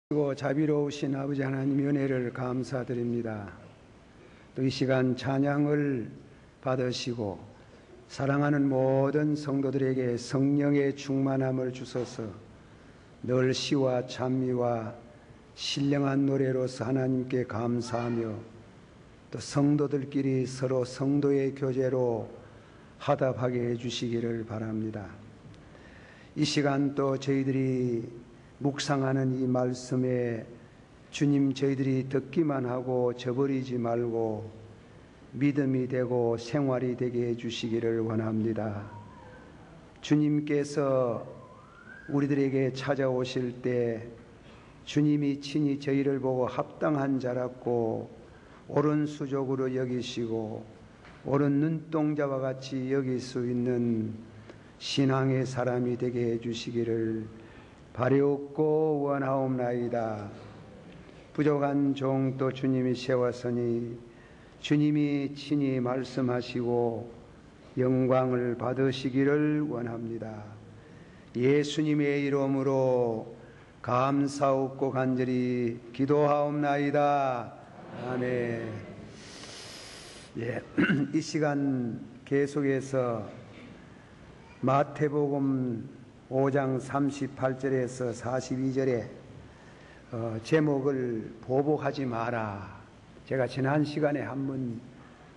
그리고 자비로우신 아버지 하나님 은혜를 감사드립니다. 또 이 시간 찬양을 받으시고 사랑하는 모든 성도들에게 성령의 충만함을 주소서. 늘 시와 찬미와 신령한 노래로서 하나님께 감사하며 또 성도들끼리 서로 성도의 교제로 화답하게 해주시기를 바랍니다. 이 시간 또 저희들이 묵상하는 이 말씀에 주님, 저희들이 듣기만 하고 저버리지 말고 믿음이 되고 생활이 되게 해주시기를 원합니다. 주님께서 우리들에게 찾아오실 때 주님이 친히 저희를 보고 합당한 자랍고 옳은 수족으로 여기시고 옳은 눈동자와 같이 여길 수 있는 신앙의 사람이 되게 해주시기를 바라옵고 원하옵나이다. 부족한 종 또 주님이 세웠으니 주님이 친히 말씀하시고 영광을 받으시기를 원합니다. 예수님의 이름으로 감사옵고 간절히 기도하옵나이다. 아멘. 이 시간 계속해서 마태복음 5장 38절에서 42절에 제목을 보복하지 마라. 제가 지난 시간에 한번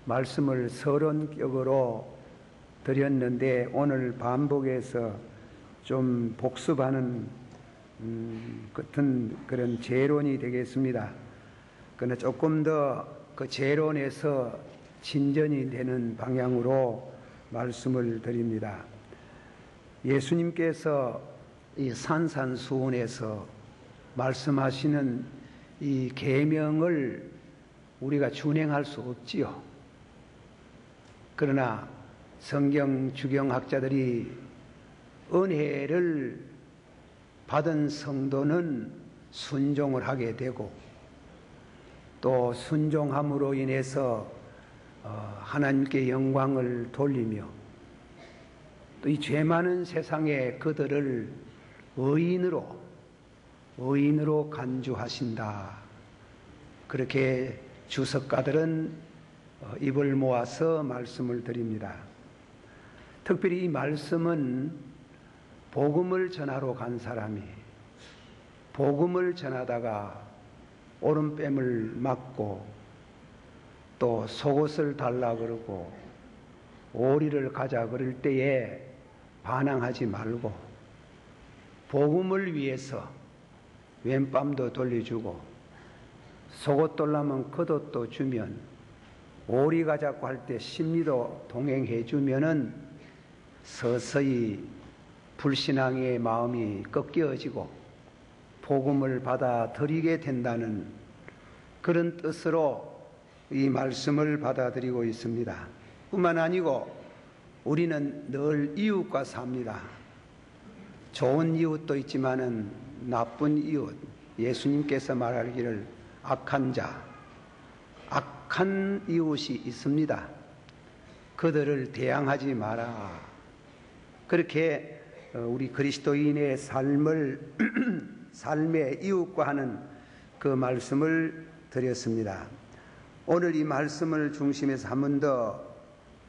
말씀을 서론격으로 드렸는데 오늘 반복해서 좀 복습하는 같은 그런 재론이 되겠습니다. 그러나 조금 더 그 재론에서 진전이 되는 방향으로 말씀을 드립니다. 예수님께서 이 산산수훈에서 말씀하시는 이 계명을 우리가 준행할 수 없지요. 그러나 성경 주경학자들이 은혜를 받은 성도는 순종을 하게 되고 또 순종함으로 인해서 하나님께 영광을 돌리며 또 이 죄 많은 세상에 그들을 의인으로 간주하신다. 그렇게 주석가들은 입을 모아서 말씀을 드립니다. 특별히 이 말씀은 복음을 전하러 간 사람이 복음을 전하다가 오른뺨을 맞고 또 속옷을 달라 그러고 오리를 가자 그럴 때에 반항하지 말고 복음을 위해서 왼뺨도 돌려주고 속옷 돌라면 겉옷도 주면 오리 가자고 할 때 심리도 동행해 주면은 서서히 불신앙의 마음이 꺾여지고 복음을 받아들이게 된다는 그런 뜻으로 이 말씀을 받아들이고 있습니다. 뿐만 아니고 우리는 늘 이웃과 삽니다. 좋은 이웃도 있지만은 나쁜 이웃, 예수님께서 말하기를 악한 자, 악한 이웃이 있습니다. 그들을 대항하지 마라. 그렇게 우리 그리스도인의 삶의 이웃과 하는 그 말씀을 드렸습니다. 오늘 이 말씀을 중심해서 한 번 더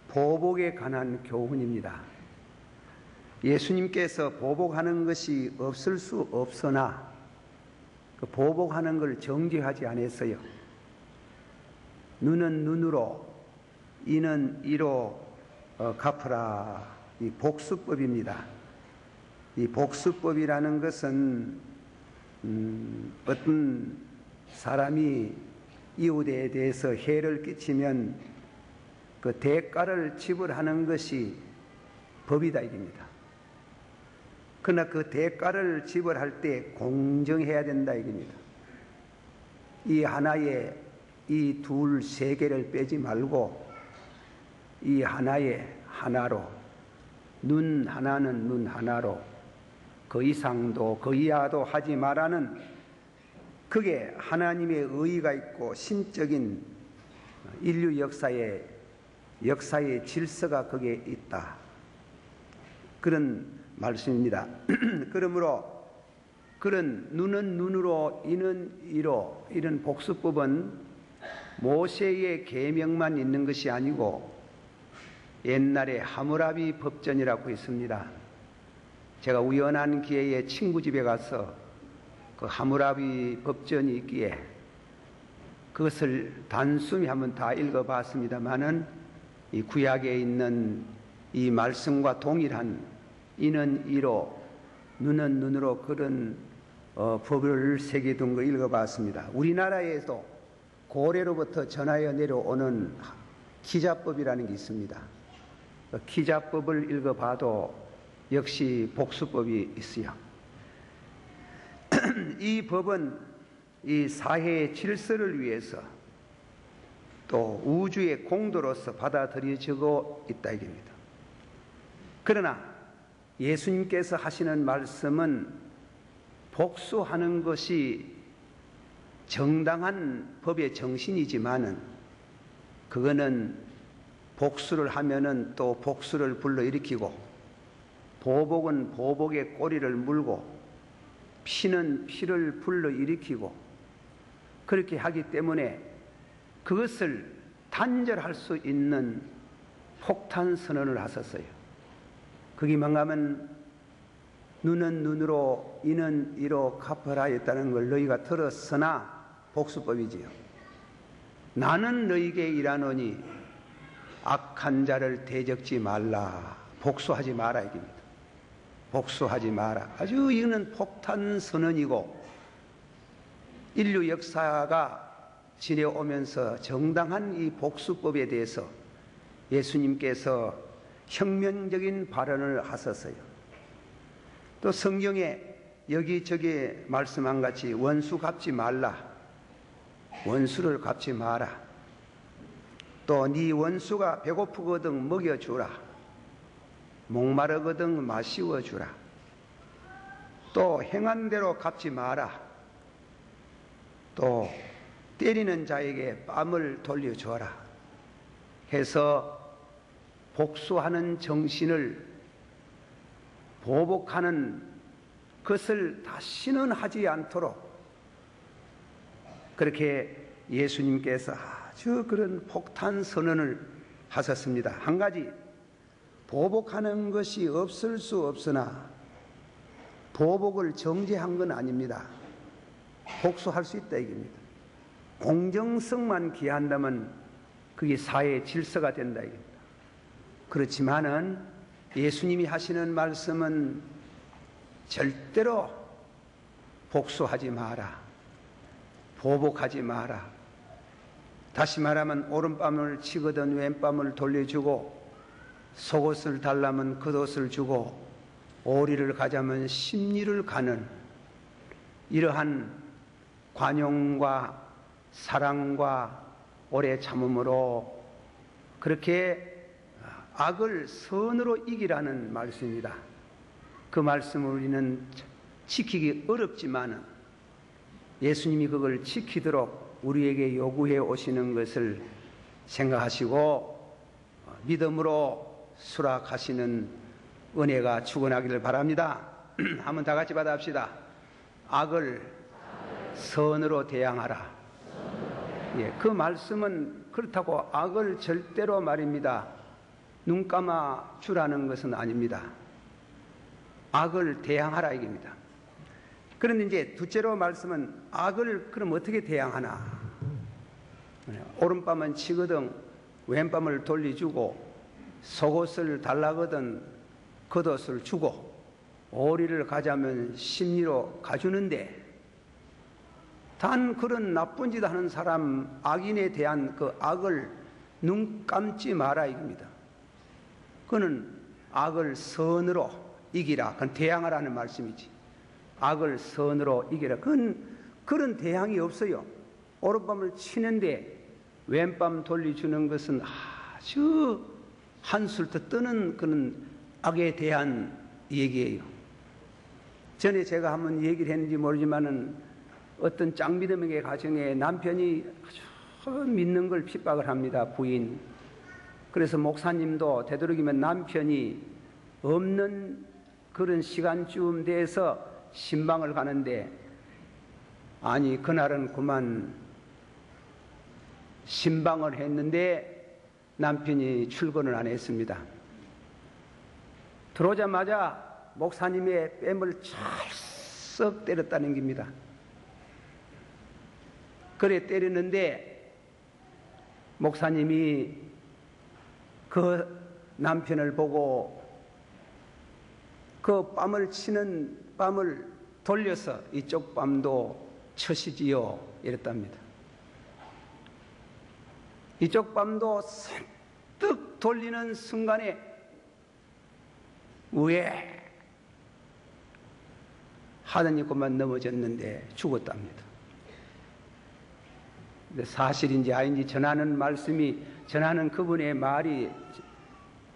보복에 관한 교훈입니다. 예수님께서 보복하는 것이 없을 수 없으나 그 보복하는 걸 정죄하지 않았어요. 눈은 눈으로, 이는 이로 갚으라. 이 복수법입니다. 이 복수법이라는 것은 어떤 사람이 이웃에 대해서 해를 끼치면 그 대가를 지불하는 것이 법이다 이겁니다. 그러나 그 대가를 지불할 때 공정해야 된다 이겁니다. 이 하나에 이 둘, 세 개를 빼지 말고 이 하나에 하나로, 눈 하나는 눈 하나로 그 이상도 그 이하도 하지 말라는 그게 하나님의 의의가 있고 신적인 인류 역사의 질서가 거기에 있다. 그런 말씀입니다. 그러므로 그런 눈은 눈으로 이는 이로 이런 복수법은 모세의 계명만 있는 것이 아니고 옛날에 하무라비 법전이라고 있습니다. 제가 우연한 기회에 친구 집에 가서 그 하무라비 법전이 있기에 그것을 단순히 한번 다 읽어봤습니다마는 이 구약에 있는 이 말씀과 동일한 이는 이로 눈은 눈으로 그런 법을 새겨둔 거 읽어봤습니다. 우리나라에도 고래로부터 전하여 내려오는 기자법이라는 게 있습니다. 그 기자법을 읽어봐도 역시 복수법이 있어요. 이 법은 이 사회의 질서를 위해서 또 우주의 공도로서 받아들여지고 있다 이겁니다. 그러나 예수님께서 하시는 말씀은 복수하는 것이 정당한 법의 정신이지만은 그거는 복수를 하면은 또 복수를 불러일으키고 보복은 보복의 꼬리를 물고 피는 피를 불러일으키고 그렇게 하기 때문에 그것을 단절할 수 있는 폭탄 선언을 하셨어요. 그게 뭔가면 눈은 눈으로 이는 이로 갚아라 했다는 걸 너희가 들었으나 복수법이지요. 나는 너희에게 일하노니 악한 자를 대적지 말라. 복수하지 마라 이깁니다. 복수하지 마라. 아주 이거는 폭탄 선언이고 인류 역사가 지내오면서 정당한 이 복수법에 대해서 예수님께서 혁명적인 발언을 하셨어요. 또 성경에 여기저기 말씀한 같이 원수 갚지 말라. 원수를 갚지 마라. 또 네 원수가 배고프거든 먹여주라. 목마르거든 마시워주라. 또 행한 대로 갚지 마라. 또 때리는 자에게 뺨을 돌려줘라 해서 복수하는 정신을 보복하는 것을 다시는 하지 않도록 그렇게 예수님께서 아주 그런 폭탄 선언을 하셨습니다. 한 가지 보복하는 것이 없을 수 없으나 보복을 정죄한 건 아닙니다. 복수할 수 있다 이겁니다. 공정성만 기한다면 그게 사회의 질서가 된다 이겁니다. 그렇지만은 예수님이 하시는 말씀은 절대로 복수하지 마라. 보복하지 마라. 다시 말하면 오른뺨을 치거든 왼뺨을 돌려주고 속옷을 달라면 겉옷을 주고 오리를 가자면 십리를 가는 이러한 관용과 사랑과 오래 참음으로 그렇게 악을 선으로 이기라는 말씀입니다. 그 말씀을 우리는 지키기 어렵지만 예수님이 그걸 지키도록 우리에게 요구해 오시는 것을 생각하시고 믿음으로 수락하시는 은혜가 축원하기를 바랍니다. 한번 다 같이 받아합시다. 악을 선으로 대항하라. 예, 그 말씀은 그렇다고 악을 절대로 말입니다. 눈 감아 주라는 것은 아닙니다. 악을 대항하라 이겁니다. 그런데 이제 둘째로 말씀은 악을 그럼 어떻게 대항하나? 오른밤은 치거든 왼밤을 돌려주고 속옷을 달라거든 겉옷을 주고 오리를 가자면 십리로 가주는데 단 그런 나쁜 짓 하는 사람 악인에 대한 그 악을 눈 감지 마라 이겁니다. 그는 악을 선으로 이기라. 그건 대항하라는 말씀이지. 악을 선으로 이기라. 그런 대항이 없어요. 오른밤을 치는데 왼밤 돌려주는 것은 아주 한술 더 뜨는 그런 악에 대한 얘기예요. 전에 제가 한번 얘기를 했는지 모르지만은 어떤 짱믿음의 가정에 남편이 아주 믿는 걸 핍박을 합니다. 부인. 그래서 목사님도 되도록이면 남편이 없는 그런 시간쯤 돼서 신방을 가는데, 아니 그날은 그만 신방을 했는데 남편이 출근을 안 했습니다. 들어오자마자 목사님의 뺨을 찰썩 때렸다는 겁니다. 그래 때리는데 목사님이 그 남편을 보고 그 뺨을 치는 뺨을 돌려서 이쪽 뺨도 쳐시지요 이랬답니다. 이쪽 뺨도 선뜻 돌리는 순간에 왜 하더니 그만 넘어졌는데 죽었답니다. 근데 사실인지 아닌지 전하는 그분의 말이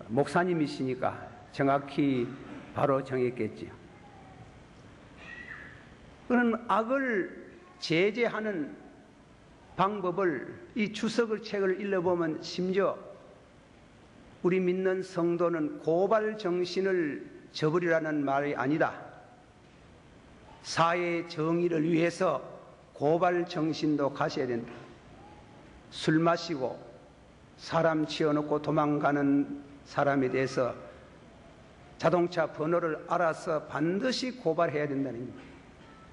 목사님이시니까 정확히 바로 정했겠지요. 그런 악을 제재하는 방법을 이 주석을 책을 읽어보면 심지어 우리 믿는 성도는 고발 정신을 저버리라는 말이 아니다. 사회의 정의를 위해서 고발 정신도 가셔야 된다. 술 마시고 사람 치워놓고 도망가는 사람에 대해서 자동차 번호를 알아서 반드시 고발해야 된다는 겁니다.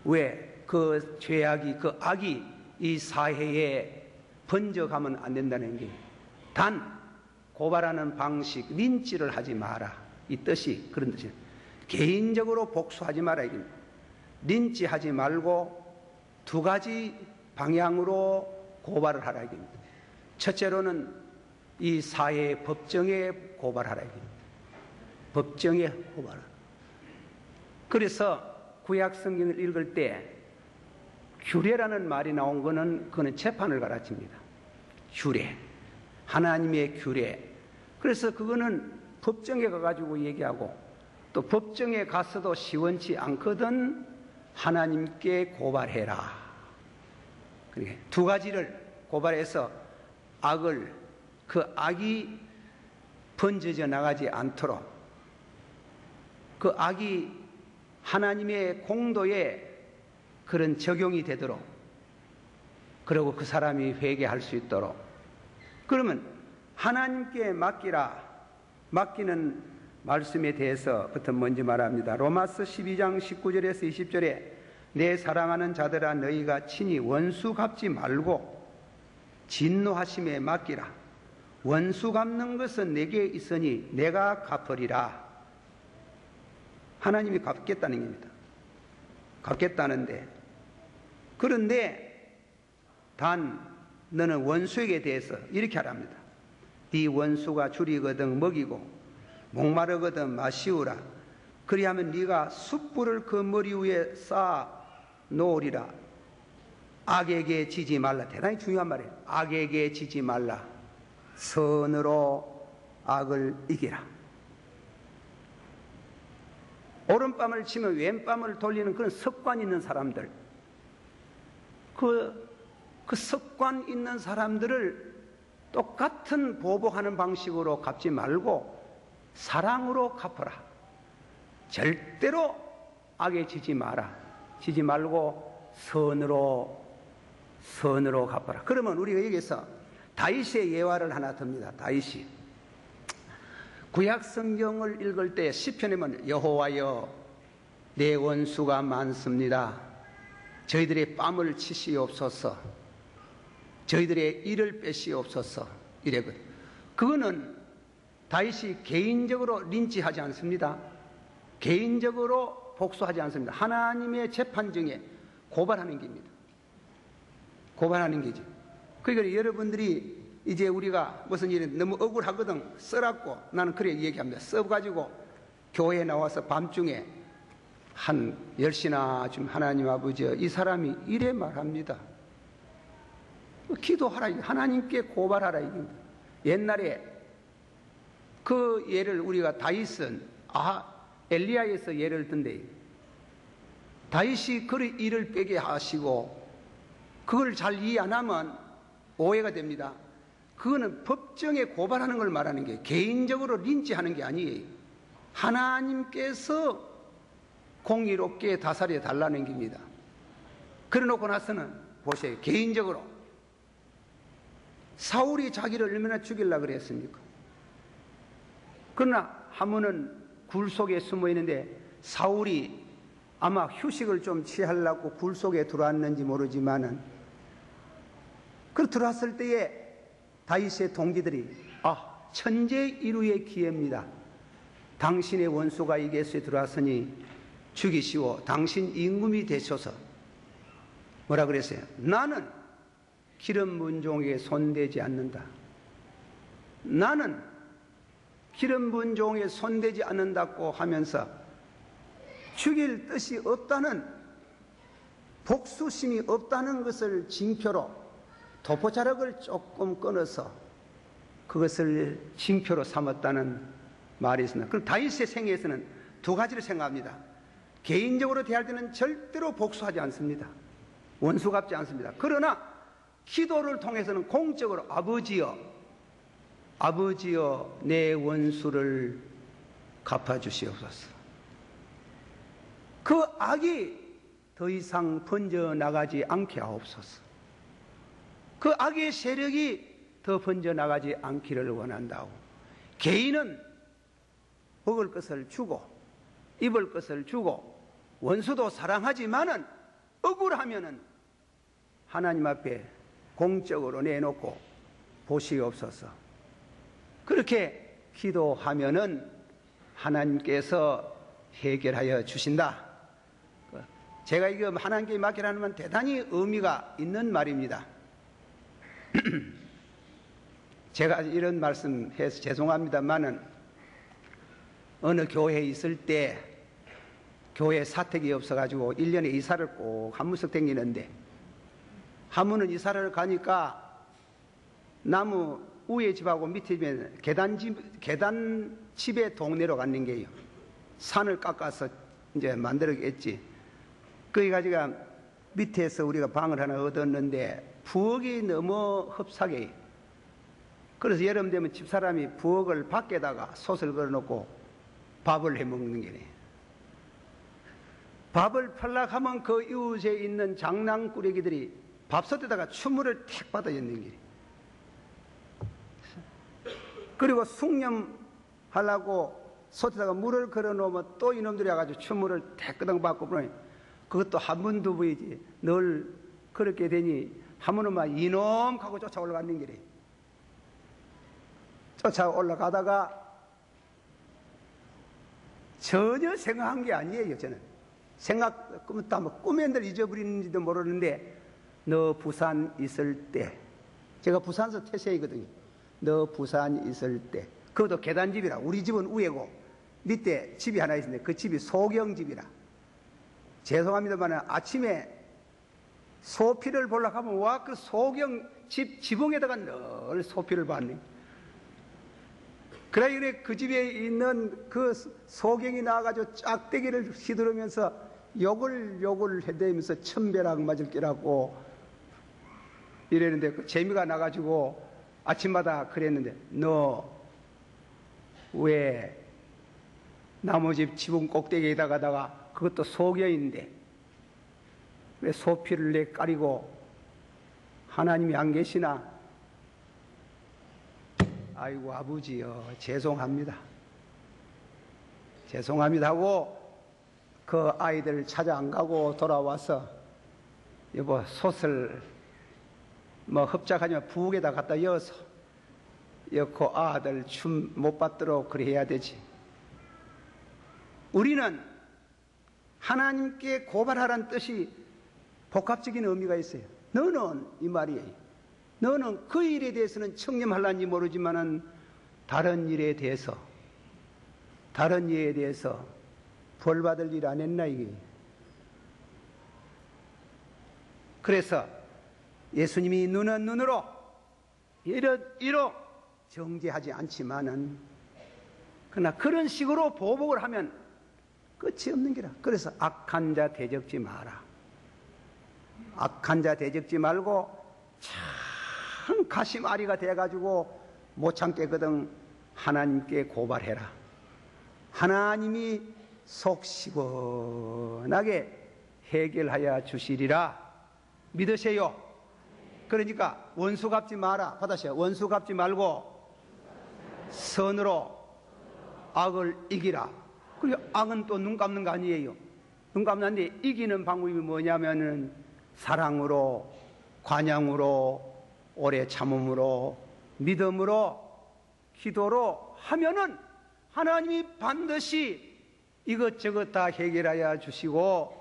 왜? 그 죄악이, 그 악이 이 사회에 번져가면 안 된다는 게, 단 고발하는 방식, 린치를 하지 마라, 이 뜻이 그런 뜻이에요. 개인적으로 복수하지 마라 이겁니다. 린치하지 말고 두 가지 방향으로 고발을 하라 이겁니다. 첫째로는 이 사회의 법정에 고발하라 이겁니다. 법정에 고발하라. 그래서 구약 성경을 읽을 때 규례라는 말이 나온 거는 그거는 재판을 가르칩니다. 규례, 하나님의 규례. 그래서 그거는 법정에 가가지고 얘기하고, 또 법정에 가서도 시원치 않거든 하나님께 고발해라. 그러니까 두 가지를 고발해서 악을, 그 악이 번져져 나가지 않도록, 그 악이 하나님의 공도에 그런 적용이 되도록, 그리고 그 사람이 회개할 수 있도록. 그러면 하나님께 맡기라. 맡기는 말씀에 대해서부터 먼저 말합니다. 로마서 12장 19절에서 20절에 내 사랑하는 자들아 너희가 친히 원수 갚지 말고 진노하심에 맡기라. 원수 갚는 것은 내게 있으니 내가 갚으리라. 하나님이 갚겠다는 겁니다. 갚겠다는데, 그런데 단 너는 원수에게 대해서 이렇게 하랍니다. 네 원수가 줄이거든 먹이고 목마르거든 마시우라. 그리하면 네가 숯불을 그 머리 위에 쌓아 놓으리라. 악에게 지지 말라. 대단히 중요한 말이에요. 악에게 지지 말라. 선으로 악을 이기라. 오른뺨을 치면 왼뺨을 돌리는 그런 습관 있는 사람들, 그 습관 있는 사람들을 똑같은 보복하는 방식으로 갚지 말고 사랑으로 갚아라. 절대로 악에 지지 마라. 지지 말고 선으로 갚아라. 그러면 우리가 여기서 다윗의 예화를 하나 듭니다. 다윗이 구약 성경을 읽을 때 시편에 보면 여호와여 내 원수가 많습니다. 저희들의 뺨을 치시옵소서. 저희들의 이를 빼시옵소서. 이래거든. 그거는 다윗이 개인적으로 린치하지 않습니다. 개인적으로 복수하지 않습니다. 하나님의 재판 중에 고발하는 겁니다. 고발하는 게죠. 그러니까 여러분들이 이제 우리가 무슨 일이 너무 억울하거든 써갖고, 나는 그래 얘기합니다. 써가지고 교회에 나와서 밤중에 한 10시나 좀 하나님 아버지 이 사람이 이래 말합니다. 기도하라. 하나님께 고발하라. 이겁니다. 옛날에 그 예를 우리가 다윗은 엘리야에서 예를 든데, 다윗이 그 일을 빼게 하시고 그걸 잘 이해 안 하면 오해가 됩니다. 그거는 법정에 고발하는 걸 말하는 게, 개인적으로 린치하는 게 아니에요. 하나님께서 공의롭게 다스려 달라는 겁니다. 그래놓고 나서는 보세요. 개인적으로 사울이 자기를 얼마나 죽이려고 그랬습니까? 그러나 하문은 굴 속에 숨어 있는데 사울이 아마 휴식을 좀 취하려고 굴 속에 들어왔는지 모르지만은 그 들어왔을 때에 다윗의 동기들이 천재일우의 기회입니다. 당신의 원수가 이 곁에 들어왔으니 죽이시오. 당신 임금이 되셔서 뭐라 그랬어요? 나는 기름 문종에게 손대지 않는다. 나는 기름 문종에 손대지 않는다고 하면서 죽일 뜻이 없다는, 복수심이 없다는 것을 징표로 도포자락을 조금 끊어서 그것을 징표로 삼았다는 말이 있습니다. 그럼 다윗의 생애에서는 두 가지를 생각합니다. 개인적으로 대할 때는 절대로 복수하지 않습니다. 원수 갚지 않습니다. 그러나 기도를 통해서는 공적으로 아버지여 내 원수를 갚아주시옵소서. 그 악이 더 이상 번져나가지 않게 하옵소서. 그 악의 세력이 더 번져나가지 않기를 원한다고. 개인은 먹을 것을 주고 입을 것을 주고 원수도 사랑하지만은 억울하면은 하나님 앞에 공적으로 내놓고 보시옵소서. 그렇게 기도하면은 하나님께서 해결하여 주신다. 제가 이거 하나님께 맡기라는 건 대단히 의미가 있는 말입니다. 제가 이런 말씀 해서 죄송합니다만은 어느 교회에 있을 때 교회 사택이 없어가지고 1년에 이사를 꼭 한 번씩 다니는데 한 번은 이사를 가니까 나무 위에 집하고 밑에 집에 계단집의 동네로 갔는 게요. 산을 깎아서 이제 만들었겠지. 거기 가지고 밑에서 우리가 방을 하나 얻었는데 부엌이 너무 흡사해. 그래서 여름 되면 집사람이 부엌을 밖에다가 솥을 걸어놓고 밥을 해 먹는 게네. 밥을 펴려고 하면 그 이웃에 있는 장난꾸러기들이 밥솥에다가 추물을 탁 받아 였는 게. 그리고 숭념하려고 솥에다가 물을 걸어 놓으면 또 이놈들이 와가지고 추물을 태끄덩 받고 그러니 그것도 한 번 두 번이지. 늘 그렇게 되니 한 번은 막 이놈 하고 쫓아 올라가는 길이. 쫓아 올라가다가 전혀 생각한 게 아니에요. 저는 꿈에 늘 잊어버리는지도 모르는데 너 부산 있을 때, 제가 부산에서 태생이거든요. 너 부산 있을 때, 그것도 계단집이라. 우리 집은 위에고 밑에 집이 하나 있는데 그 집이 소경집이라. 죄송합니다만 아침에 소피를 보려고 하면 와 그 소경집 지붕에다가 늘 소피를 봤네. 그래 그 집에 있는 그 소경이 나와가지고 짝대기를 휘두르면서 욕을 해대면서 천벼락 맞을 끼라고 이랬는데 그 재미가 나가지고 아침마다 그랬는데 너 왜 나무집 지붕 꼭대기에다가 그것도 소경인데 왜 소피를 내 까리고 하나님이 안 계시나? 아이고 아버지요 죄송합니다 하고 그 아이들 찾아 안 가고 돌아와서 여보 솥을 뭐 흡작하지만 부엌에다 갖다 여서 여고 아들 춤 못 받도록 그래 해야 되지. 우리는 하나님께 고발하라는 뜻이 복합적인 의미가 있어요. 너는 이 말이에요. 너는 그 일에 대해서는 청렴할란지 모르지만은 다른 일에 대해서 벌 받을 일 안 했나 이게. 그래서 예수님이 눈은 눈으로 이로 정죄하지 않지만은 그러나 그런 식으로 보복을 하면 끝이 없는 기라. 그래서 악한 자 대적지 마라. 악한 자 대적지 말고 참 가시마리가 돼가지고 못 참겠거든 하나님께 고발해라. 하나님이 속 시원하게 해결하여 주시리라 믿으세요. 그러니까 원수 갚지 마라. 받으세요. 원수 갚지 말고 선으로 악을 이기라. 그리고 악은 또 눈 감는 거 아니에요. 눈 감는데 이기는 방법이 뭐냐면은 사랑으로, 관양으로, 오래 참음으로, 믿음으로, 기도로 하면은 하나님이 반드시 이것저것 다 해결하여 주시고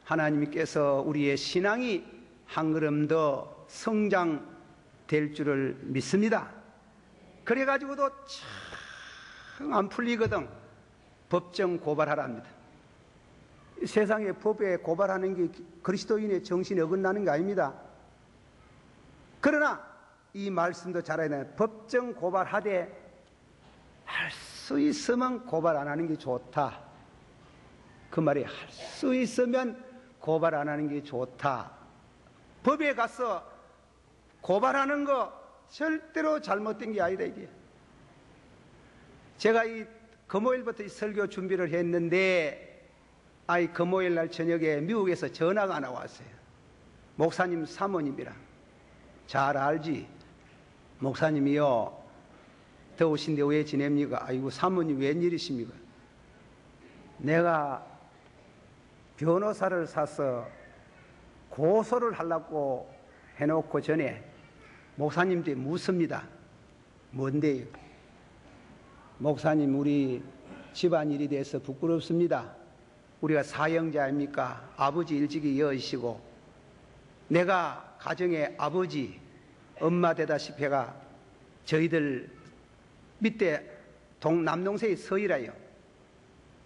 하나님께서 우리의 신앙이 한 걸음 더 성장될 줄을 믿습니다. 그래가지고도 참 안 풀리거든. 법정 고발하랍니다. 세상에 법에 고발하는 게 그리스도인의 정신에 어긋나는 게 아닙니다. 그러나 이 말씀도 잘 알아야 돼요. 법정 고발하되 할 수 있으면 고발 안 하는 게 좋다. 그 말이 할 수 있으면 고발 안 하는 게 좋다. 법에 가서 고발하는 거 절대로 잘못된 게 아니다 이게. 제가 이 금요일부터 이 설교 준비를 했는데 금요일 날 저녁에 미국에서 전화가 하나 왔어요. 목사님 사모님이랑. 잘 알지? 목사님이요 더우신데 왜 지냅니까? 아이고 사모님 웬일이십니까? 내가 변호사를 사서 고소를 하려고 해놓고 전에 목사님들이 묻습니다. 뭔데요? 목사님 우리 집안일이 돼서 부끄럽습니다. 우리가 사형자입니까? 아버지 일찍이 여의시고 내가 가정의 아버지 엄마 되다시피 해가 저희들 밑에 남동생이 서이라요.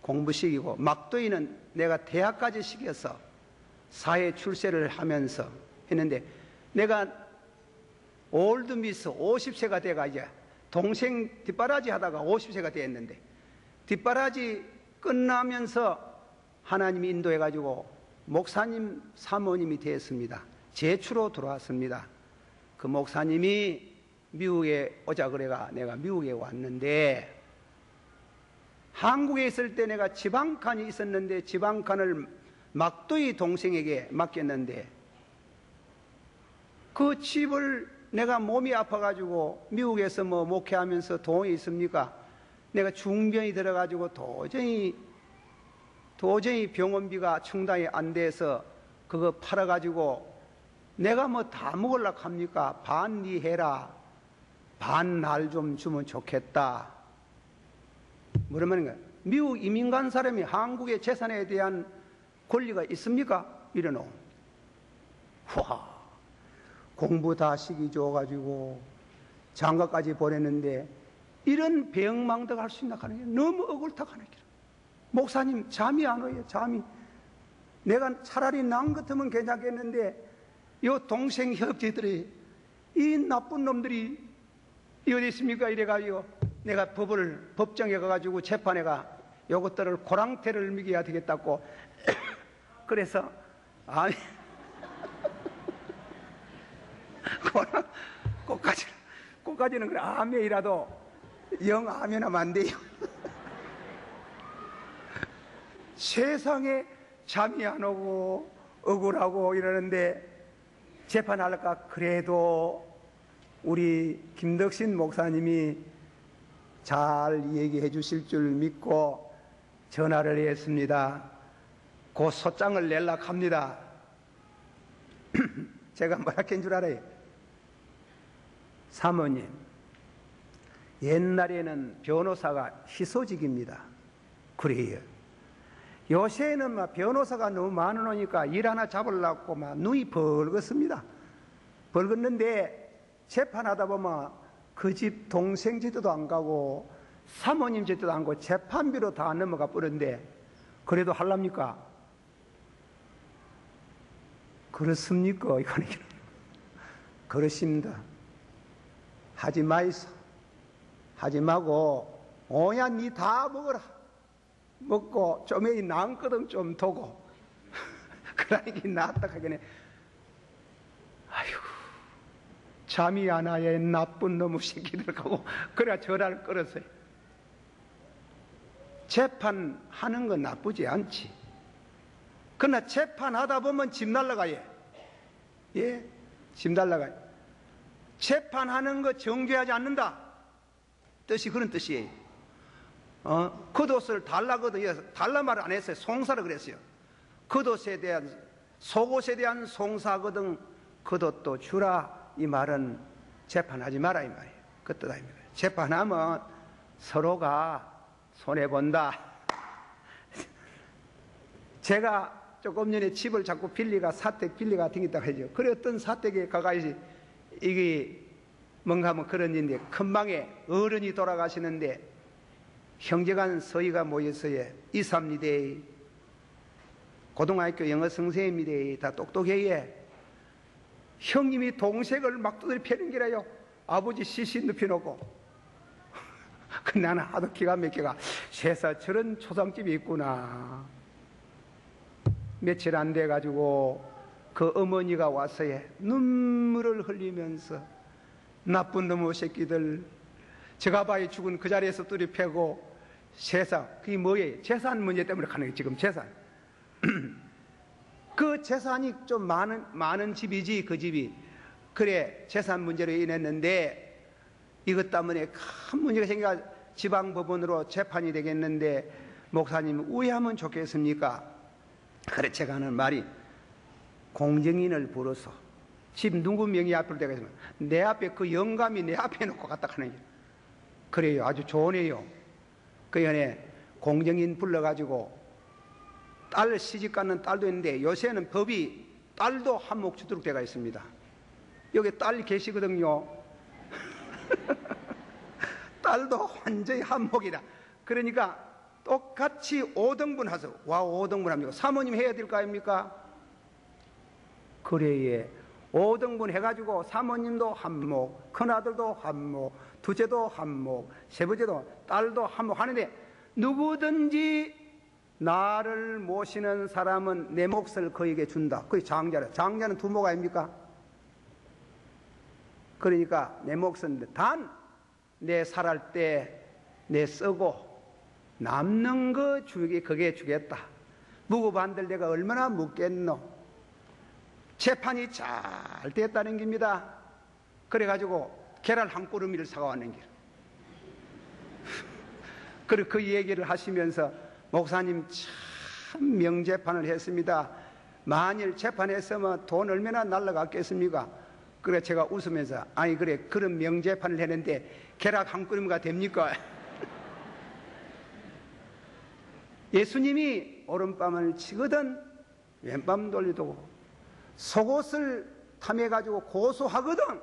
공부시키고 막도이는 내가 대학까지 시켜서 사회 출세를 하면서 했는데 내가 올드미스 50세가 돼가 이제 동생 뒷바라지 하다가 50세가 됐는데 뒷바라지 끝나면서 하나님이 인도해가지고 목사님 사모님이 되었습니다. 제추로 들어왔습니다. 그 목사님이 미국에 오자 그래가 내가 미국에 왔는데 한국에 있을 때 내가 지방칸이 있었는데 지방칸을 막도이 동생에게 맡겼는데 그 집을 내가 몸이 아파가지고 미국에서 뭐 목회하면서 돈이 있습니까? 내가 중병이 들어가지고 도저히 병원비가 충당이 안 돼서 그거 팔아가지고 내가 뭐 다 먹으려고 합니까? 반 니 해라. 반 날 좀 주면 좋겠다. 뭐라 말인 거야? 미국 이민 간 사람이 한국의 재산에 대한 권리가 있습니까? 이러노. 와, 공부 다 시기 줘가지고 장가까지 보냈는데 이런 배영망덕 할 수 있나 하는 게 너무 억울하다는 게. 목사님 잠이 안 와요. 잠이. 내가 차라리 남 같으면 괜찮겠는데 요 동생 협지들이 이 나쁜 놈들이 이 어디 있습니까? 이래가지고 내가 법정에 가가지고 재판에 요것들을 고랑태를 먹여야 되겠다고 그래서 꼭까지는 그래 아멘이라도 영 아멘하면 안 돼요. 세상에 잠이 안 오고 억울하고 이러는데 재판할까 그래도 우리 김덕신 목사님이 잘 얘기해 주실 줄 믿고 전화를 했습니다. 그 소장을 내려고 합니다. 제가 뭐라 한 줄 알아요? 사모님, 옛날에는 변호사가 희소직입니다. 그래요. 요새는 막 변호사가 너무 많으니까 일 하나 잡으려고 막 눈이 벌겋습니다. 벌겋는데 재판하다 보면 그 집 동생 집도 안 가고 사모님 집도 안 가고 재판비로 다 넘어가 버렸는데 그래도 할랍니까? 그렇습니까? 이거는 그렇습니다. 하지 마이소. 하지 마고 오야 니 다 먹어라. 먹고 좀에 남거든 좀 두고 그러니까 낫다 하겠네. 아이고 잠이 안 와야 나쁜 놈의 새끼들 하고 그래야 전화를 끌었어요. 재판하는 건 나쁘지 않지. 그러나 재판하다 보면 집 날라가요. 예? 집 날라가요. 재판하는 거 정죄하지 않는다. 뜻이 그런 뜻이에요. 겉옷을 달라거든요. 달라 말을 안 했어요. 송사를 그랬어요. 겉옷에 대한, 속옷에 대한 송사거든 겉옷도 주라. 이 말은 재판하지 마라 이 말이에요. 그 뜻 아닙니까? 재판하면 서로가 손해본다. 제가 조금 전에 집을 자꾸 빌리가 사택 빌리가 댕겼다고 하죠. 그래 어떤 사택에 가가야지 이게 뭔가 하면 그런 일인데, 큰 방에 어른이 돌아가시는데 형제간 서희가 모여서요. 이사입니다. 고등학교 영어 선생님입니다. 다 똑똑해요. 형님이 동색을 막 두드려 패는 게라요. 아버지 시신 눕혀놓고. 그 나는 하도 기가 막혀가, 세상 저런 초상집이 있구나. 며칠 안 돼가지고 그 어머니가 와서요. 눈물을 흘리면서 나쁜 놈의 새끼들, 제가 봐야 죽은 그 자리에서 뚜리 패고, 세상, 그게 뭐예요? 재산 문제 때문에 가는 게 지금 재산. 그 재산이 좀 많은 집이지, 그 집이. 그래, 재산 문제로 인했는데, 이것 때문에 큰 문제가 생겨 지방법원으로 재판이 되겠는데, 목사님, 우회하면 좋겠습니까? 그래, 제가 하는 말이, 공정인을 불어서, 집 누구 명의 앞으로 되가 있으면, 내 앞에 그 영감이 내 앞에 놓고 갖다 하는 거예요. 그래요, 아주 좋으네요. 그 연에 공정인 불러가지고, 딸 시집가는 딸도 있는데, 요새는 법이 딸도 한몫 주도록 되어 있습니다. 여기 딸 계시거든요. 딸도 완전히 한몫이다. 그러니까 똑같이 5등분 하세요. 와, 5등분 합니까? 사모님 해야 될 거 아닙니까? 그래, 5등분 해가지고 사모님도 한몫, 큰아들도 한몫, 둘째도 한몫, 세번째도 딸도 한몫 하는데, 누구든지 나를 모시는 사람은 내 몫을 그에게 준다. 그게 장자라. 장자는 두 몫 아닙니까? 그러니까 내 몫은 단 내 살할 때 내 쓰고 남는 거 주게, 그게 주겠다. 묵어반들 내가 얼마나 묵겠노. 재판이 잘 됐다는 겁니다. 그래가지고 계란 한 꾸러미를 사가왔는 길. 그리고 그 얘기를 하시면서, 목사님 참 명재판을 했습니다. 만일 재판했으면 돈 얼마나 날라갔겠습니까? 그래 제가 웃으면서, 아니 그래, 그런 명재판을 했는데 계락 한 꾸러미가 됩니까? 예수님이 오른밤을 치거든 왼밤 돌리고, 속옷을 탐해가지고 고소하거든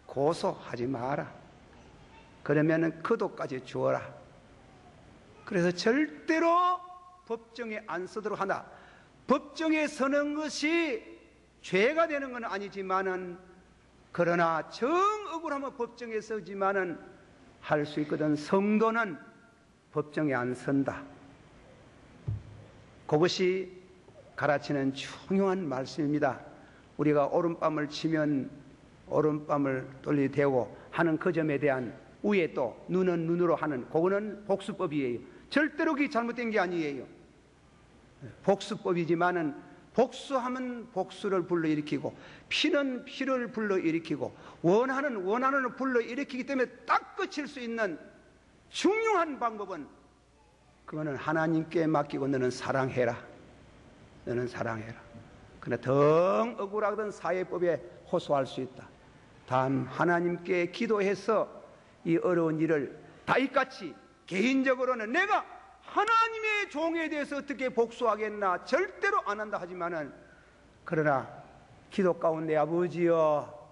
고소하지 마라. 그러면은 그 돈까지 주어라. 그래서 절대로 법정에 안 서도록 하나. 법정에 서는 것이 죄가 되는 건 아니지만은, 그러나 정 억울하면 법정에 서지만은 할 수 있거든. 성도는 법정에 안 선다. 그것이 가르치는 중요한 말씀입니다. 우리가 오른밤을 치면 오른밤을 돌리대고 하는 그 점에 대한 우에 또 눈은 눈으로 하는, 그거는 복수법이에요. 절대로 그게 잘못된 게 아니에요. 복수법이지만은, 복수하면 복수를 불러일으키고, 피는 피를 불러일으키고, 원하는 불러일으키기 때문에 딱 그칠 수 있는 중요한 방법은, 그거는 하나님께 맡기고 너는 사랑해라. 너는 사랑해라. 그러나 더 억울하던 사회법에 호소할 수 있다. 단 하나님께 기도해서 이 어려운 일을 다윗같이 개인적으로는 내가 하나님의 종에 대해서 어떻게 복수하겠나, 절대로 안 한다 하지만은, 그러나 기도 가운데 아버지여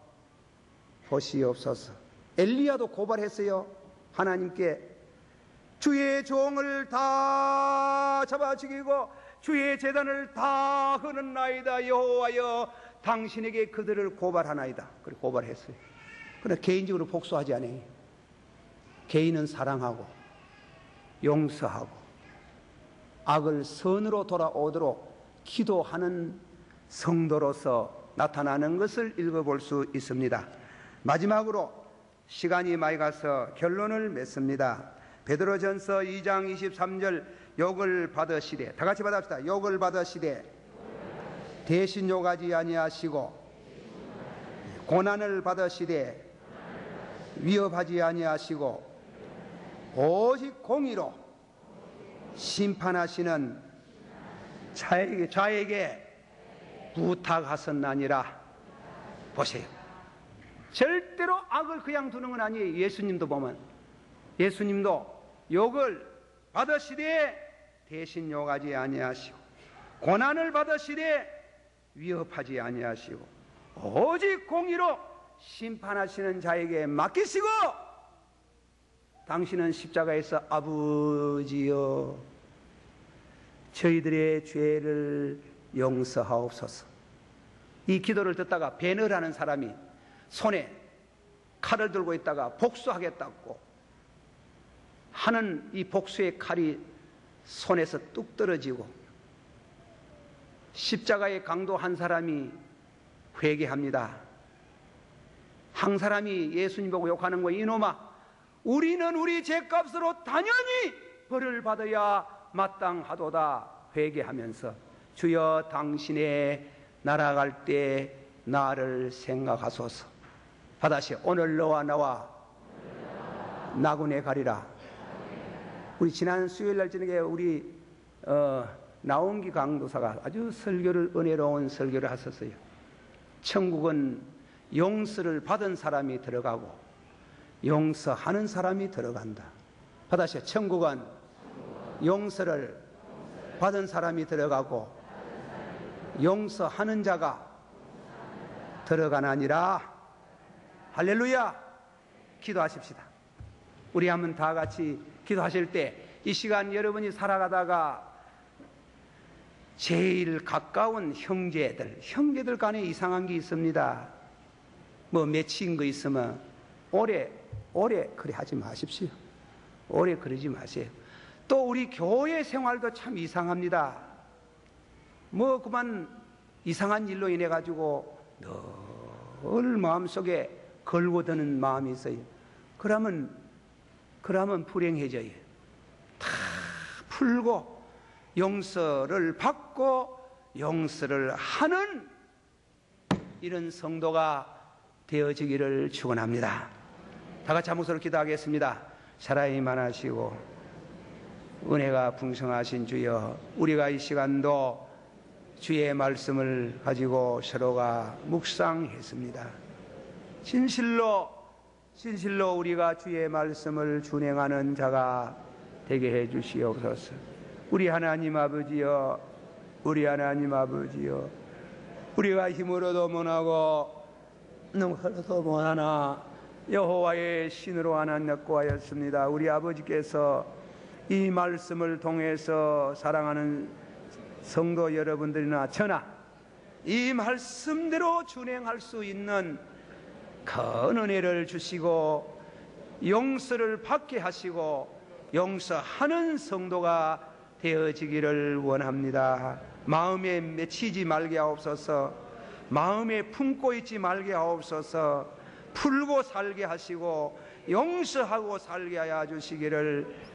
보시옵소서. 엘리야도 고발했어요. 하나님께 주의 종을 다 잡아 죽이고 주의 제단을 다 흐는나이다. 여호와여 당신에게 그들을 고발하나이다. 그래 고발했어요. 그러나 개인적으로 복수하지 않아요. 개인은 사랑하고 용서하고 악을 선으로 돌아오도록 기도하는 성도로서 나타나는 것을 읽어볼 수 있습니다. 마지막으로 시간이 많이 가서 결론을 맺습니다. 베드로전서 2장 23절 욕을 받으시되, 다 같이 받읍시다. 욕을 받으시되 대신 욕하지 아니하시고 고난을 받으시되 위협하지 아니하시고 오직 공의로 심판하시는 자에게 부탁하셨나니라. 보세요. 절대로 악을 그냥 두는 건 아니에요. 예수님도 보면 예수님도 욕을 받으시되 대신 욕하지 아니하시고 고난을 받으시되 위협하지 아니하시고 오직 공의로 심판하시는 자에게 맡기시고, 당신은 십자가에서 아버지여 저희들의 죄를 용서하옵소서. 이 기도를 듣다가 베너라는 사람이 손에 칼을 들고 있다가 복수하겠다고 하는 이 복수의 칼이 손에서 뚝 떨어지고 십자가의 강도 한 사람이 회개합니다. 한 사람이 예수님 보고 욕하는 거예요. 이놈아, 우리는 우리 죄값으로 당연히 벌을 받아야 마땅하도다. 회개하면서 주여 당신의 날아갈 때 나를 생각하소서. 받아시 오늘 너와 나와 나군에 가리라. 우리 지난 수요일 날 저녁에 우리 나온기 강도사가 아주 설교를, 은혜로운 설교를 하셨어요. 천국은 용서를 받은 사람이 들어가고 용서하는 사람이 들어간다. 받아시오. 천국은 용서를 받은 사람이 들어가고 용서하는 자가 들어가나니라. 할렐루야. 기도하십시다. 우리 한번 다 같이 기도하실 때 이 시간 여러분이 살아가다가 제일 가까운 형제들 간에 이상한 게 있습니다. 뭐 맺힌 거 있으면 오래 그래 하지 마십시오. 오래 그러지 마세요. 또 우리 교회 생활도 참 이상합니다. 뭐 그만 이상한 일로 인해 가지고 늘 마음속에 걸고 드는 마음이 있어요. 그러면 불행해져요. 다 풀고 용서를 받고 용서를 하는 이런 성도가 되어지기를 축원합니다. 다 같이 한 목소리로 기도하겠습니다. 사랑이 많으시고 은혜가 풍성하신 주여, 우리가 이 시간도 주의 말씀을 가지고 서로가 묵상했습니다. 진실로 우리가 주의 말씀을 준행하는 자가 되게 해 주시옵소서. 우리 하나님 아버지여, 우리가 힘으로도 못하고 능력으로도 못하나 여호와의 신으로 하나 냈고하였습니다. 우리 아버지께서 이 말씀을 통해서 사랑하는 성도 여러분들이나 저나 이 말씀대로 준행할 수 있는 큰 은혜를 주시고 용서를 받게 하시고 용서하는 성도가 되어지기를 원합니다. 마음에 맺히지 말게 하옵소서. 마음에 품고 있지 말게 하옵소서. 풀고 살게 하시고 용서하고 살게 하여 주시기를